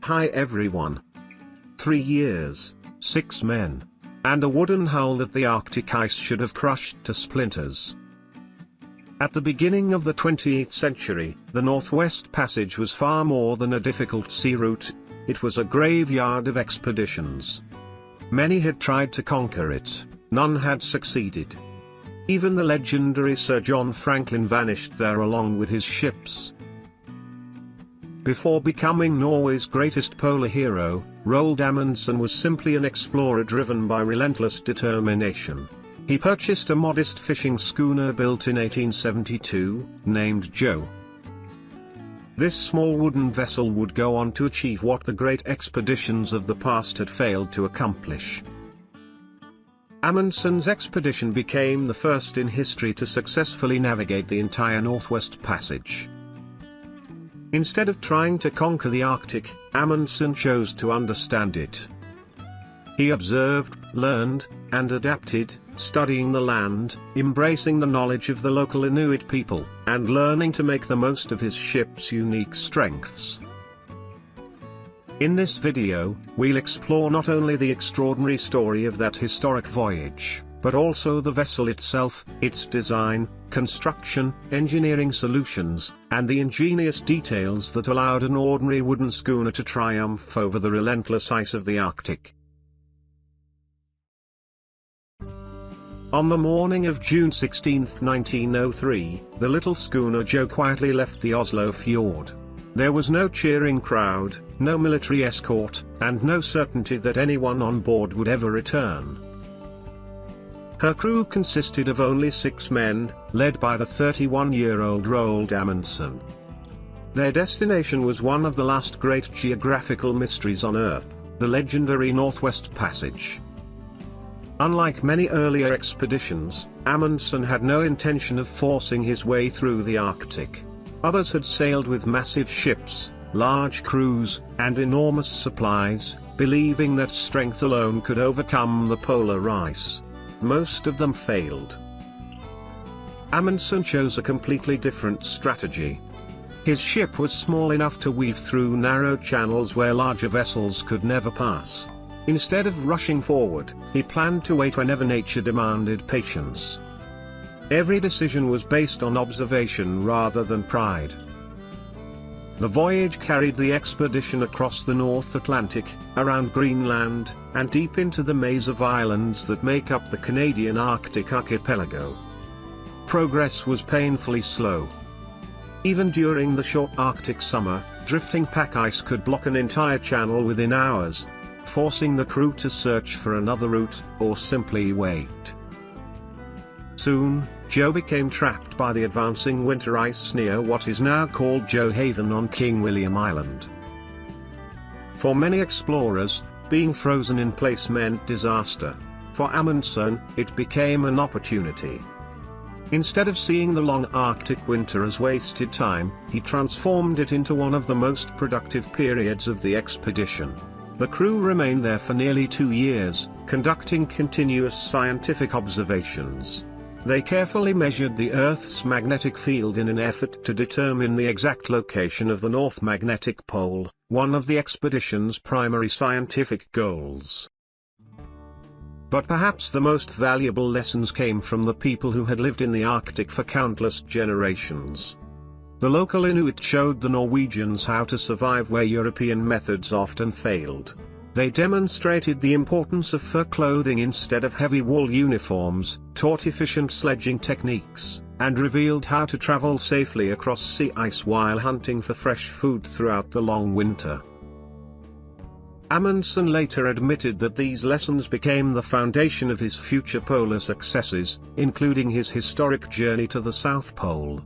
Hi everyone. 3 years, 6 men, and a wooden hull that the Arctic ice should have crushed to splinters. At the beginning of the 20th century, the Northwest Passage was far more than a difficult sea route, it was a graveyard of expeditions. Many had tried to conquer it, none had succeeded. Even the legendary Sir John Franklin vanished there along with his ships. Before becoming Norway's greatest polar hero, Roald Amundsen was simply an explorer driven by relentless determination. He purchased a modest fishing schooner built in 1872, named Gjoa. This small wooden vessel would go on to achieve what the great expeditions of the past had failed to accomplish. Amundsen's expedition became the first in history to successfully navigate the entire Northwest Passage. Instead of trying to conquer the Arctic, Amundsen chose to understand it. He observed, learned, and adapted, studying the land, embracing the knowledge of the local Inuit people, and learning to make the most of his ship's unique strengths. In this video, we'll explore not only the extraordinary story of that historic voyage, but also the vessel itself, its design, construction, engineering solutions, and the ingenious details that allowed an ordinary wooden schooner to triumph over the relentless ice of the Arctic. On the morning of June 16, 1903, the little schooner Gjoa quietly left the Oslo fjord. There was no cheering crowd, no military escort, and no certainty that anyone on board would ever return. Her crew consisted of only 6 men, led by the 31-year-old Roald Amundsen. Their destination was one of the last great geographical mysteries on Earth, the legendary Northwest Passage. Unlike many earlier expeditions, Amundsen had no intention of forcing his way through the Arctic. Others had sailed with massive ships, large crews, and enormous supplies, believing that strength alone could overcome the polar ice. Most of them failed. Amundsen chose a completely different strategy. His ship was small enough to weave through narrow channels where larger vessels could never pass. Instead of rushing forward, he planned to wait whenever nature demanded patience. Every decision was based on observation rather than pride. The voyage carried the expedition across the North Atlantic, around Greenland, and deep into the maze of islands that make up the Canadian Arctic archipelago. Progress was painfully slow. Even during the short Arctic summer, drifting pack ice could block an entire channel within hours, forcing the crew to search for another route, or simply wait. Soon, Gjoa became trapped by the advancing winter ice near what is now called Gjoa Haven on King William Island. For many explorers, being frozen in place meant disaster. For Amundsen, it became an opportunity. Instead of seeing the long Arctic winter as wasted time, he transformed it into one of the most productive periods of the expedition. The crew remained there for nearly 2 years, conducting continuous scientific observations. They carefully measured the Earth's magnetic field in an effort to determine the exact location of the North Magnetic Pole, one of the expedition's primary scientific goals. But perhaps the most valuable lessons came from the people who had lived in the Arctic for countless generations. The local Inuit showed the Norwegians how to survive where European methods often failed. They demonstrated the importance of fur clothing instead of heavy wool uniforms, taught efficient sledging techniques, and revealed how to travel safely across sea ice while hunting for fresh food throughout the long winter. Amundsen later admitted that these lessons became the foundation of his future polar successes, including his historic journey to the South Pole.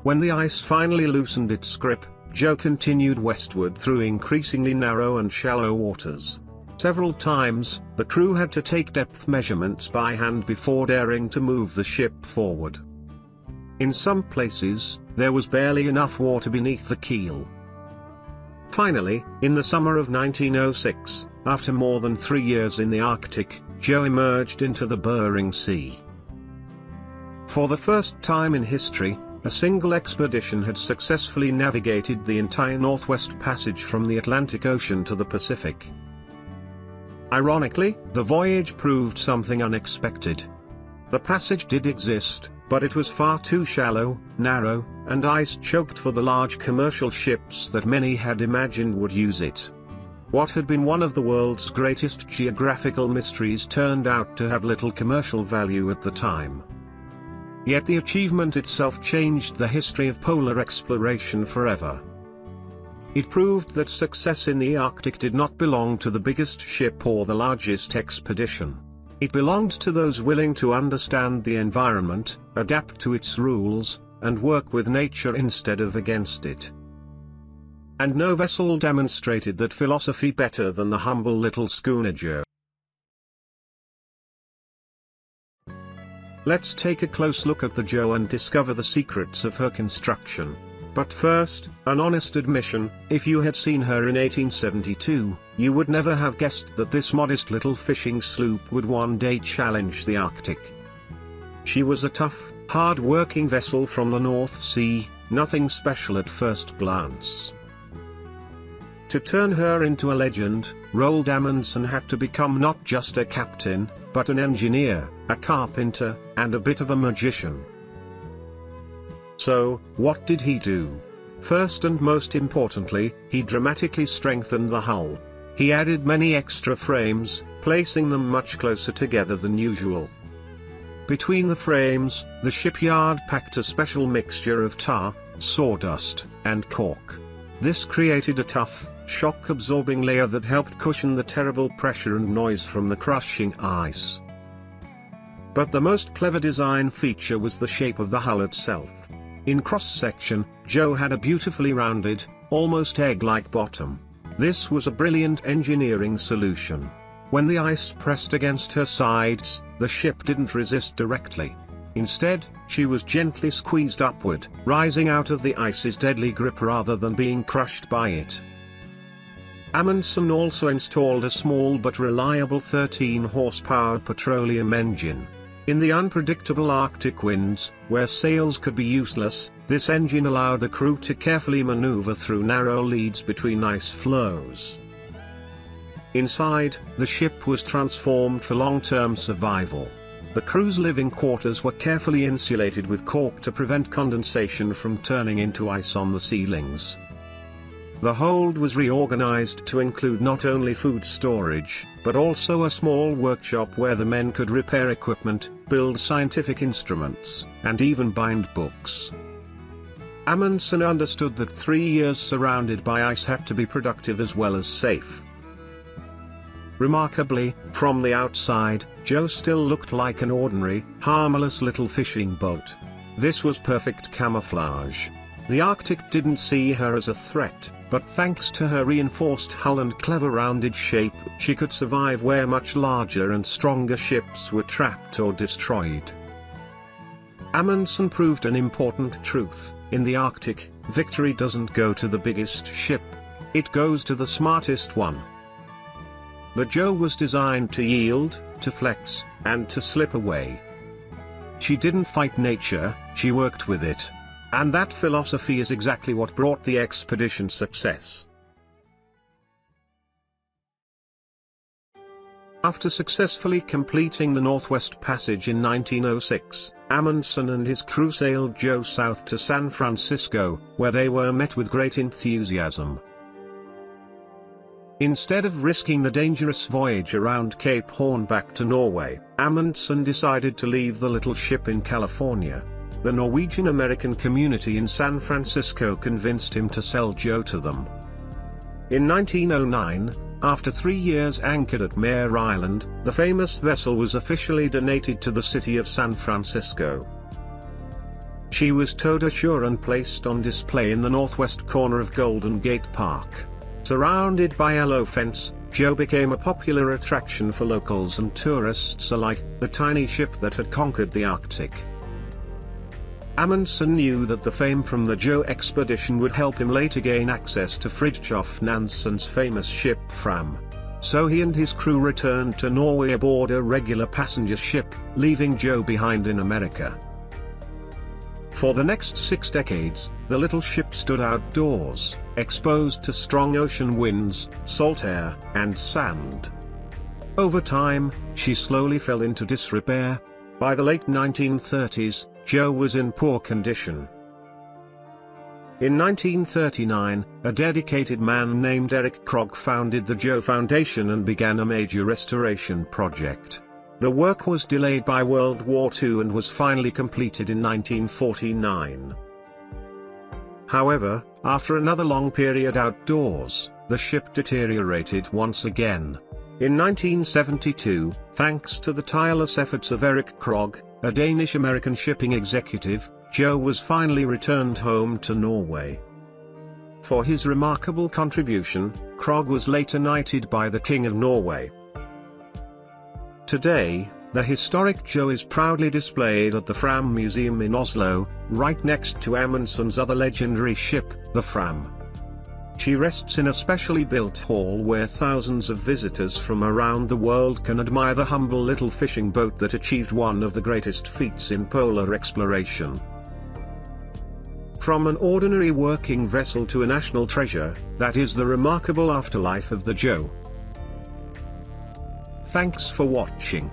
When the ice finally loosened its grip, Gjoa continued westward through increasingly narrow and shallow waters. Several times, the crew had to take depth measurements by hand before daring to move the ship forward. In some places, there was barely enough water beneath the keel. Finally, in the summer of 1906, after more than 3 years in the Arctic, Gjoa emerged into the Bering Sea. For the first time in history, a single expedition had successfully navigated the entire Northwest Passage from the Atlantic Ocean to the Pacific. Ironically, the voyage proved something unexpected. The passage did exist, but it was far too shallow, narrow, and ice-choked for the large commercial ships that many had imagined would use it. What had been one of the world's greatest geographical mysteries turned out to have little commercial value at the time. Yet the achievement itself changed the history of polar exploration forever. It proved that success in the Arctic did not belong to the biggest ship or the largest expedition. It belonged to those willing to understand the environment, adapt to its rules, and work with nature instead of against it. And no vessel demonstrated that philosophy better than the humble little schooner Gjoa. Let's take a close look at the Gjoa and discover the secrets of her construction. But first, an honest admission: if you had seen her in 1872, you would never have guessed that this modest little fishing sloop would one day challenge the Arctic. She was a tough, hard-working vessel from the North Sea, nothing special at first glance. To turn her into a legend, Roald Amundsen had to become not just a captain, but an engineer, a carpenter, and a bit of a magician. So, what did he do? First and most importantly, he dramatically strengthened the hull. He added many extra frames, placing them much closer together than usual. Between the frames, the shipyard packed a special mixture of tar, sawdust, and cork. This created a tough, shock-absorbing layer that helped cushion the terrible pressure and noise from the crushing ice. But the most clever design feature was the shape of the hull itself. In cross-section, Gjoa had a beautifully rounded, almost egg-like bottom. This was a brilliant engineering solution. When the ice pressed against her sides, the ship didn't resist directly. Instead, she was gently squeezed upward, rising out of the ice's deadly grip rather than being crushed by it. Amundsen also installed a small but reliable 13-horsepower petroleum engine. In the unpredictable Arctic winds, where sails could be useless, this engine allowed the crew to carefully maneuver through narrow leads between ice floes. Inside, the ship was transformed for long-term survival. The crew's living quarters were carefully insulated with cork to prevent condensation from turning into ice on the ceilings. The hold was reorganized to include not only food storage, but also a small workshop where the men could repair equipment, build scientific instruments, and even bind books. Amundsen understood that 3 years surrounded by ice had to be productive as well as safe. Remarkably, from the outside, Gjoa still looked like an ordinary, harmless little fishing boat. This was perfect camouflage. The Arctic didn't see her as a threat, but thanks to her reinforced hull and clever rounded shape, she could survive where much larger and stronger ships were trapped or destroyed. Amundsen proved an important truth: in the Arctic, victory doesn't go to the biggest ship. It goes to the smartest one. The Gjoa was designed to yield, to flex, and to slip away. She didn't fight nature, she worked with it. And that philosophy is exactly what brought the expedition success. After successfully completing the Northwest Passage in 1906, Amundsen and his crew sailed Gjoa south to San Francisco, where they were met with great enthusiasm. Instead of risking the dangerous voyage around Cape Horn back to Norway, Amundsen decided to leave the little ship in California. The Norwegian-American community in San Francisco convinced him to sell Gjoa to them. In 1909, after 3 years anchored at Mare Island, the famous vessel was officially donated to the city of San Francisco. She was towed ashore and placed on display in the northwest corner of Golden Gate Park. Surrounded by a yellow fence, Gjoa became a popular attraction for locals and tourists alike, the tiny ship that had conquered the Arctic. Amundsen knew that the fame from the Gjoa expedition would help him later gain access to Fridtjof Nansen's famous ship Fram. So he and his crew returned to Norway aboard a regular passenger ship, leaving Gjoa behind in America. For the next 6 decades, the little ship stood outdoors, exposed to strong ocean winds, salt air, and sand. Over time, she slowly fell into disrepair. By the late 1930s, Gjoa was in poor condition. In 1939, a dedicated man named Erik Krogh founded the Gjoa Foundation and began a major restoration project. The work was delayed by World War II and was finally completed in 1949. However, after another long period outdoors, the ship deteriorated once again. In 1972, thanks to the tireless efforts of Erik Krogh, a Danish-American shipping executive, Gjoa was finally returned home to Norway. For his remarkable contribution, Krogh was later knighted by the King of Norway. Today, the historic Gjoa is proudly displayed at the Fram Museum in Oslo, right next to Amundsens' other legendary ship, the Fram. She rests in a specially built hall where thousands of visitors from around the world can admire the humble little fishing boat that achieved one of the greatest feats in polar exploration. From an ordinary working vessel to a national treasure, that is the remarkable afterlife of the Gjoa. Thanks for watching.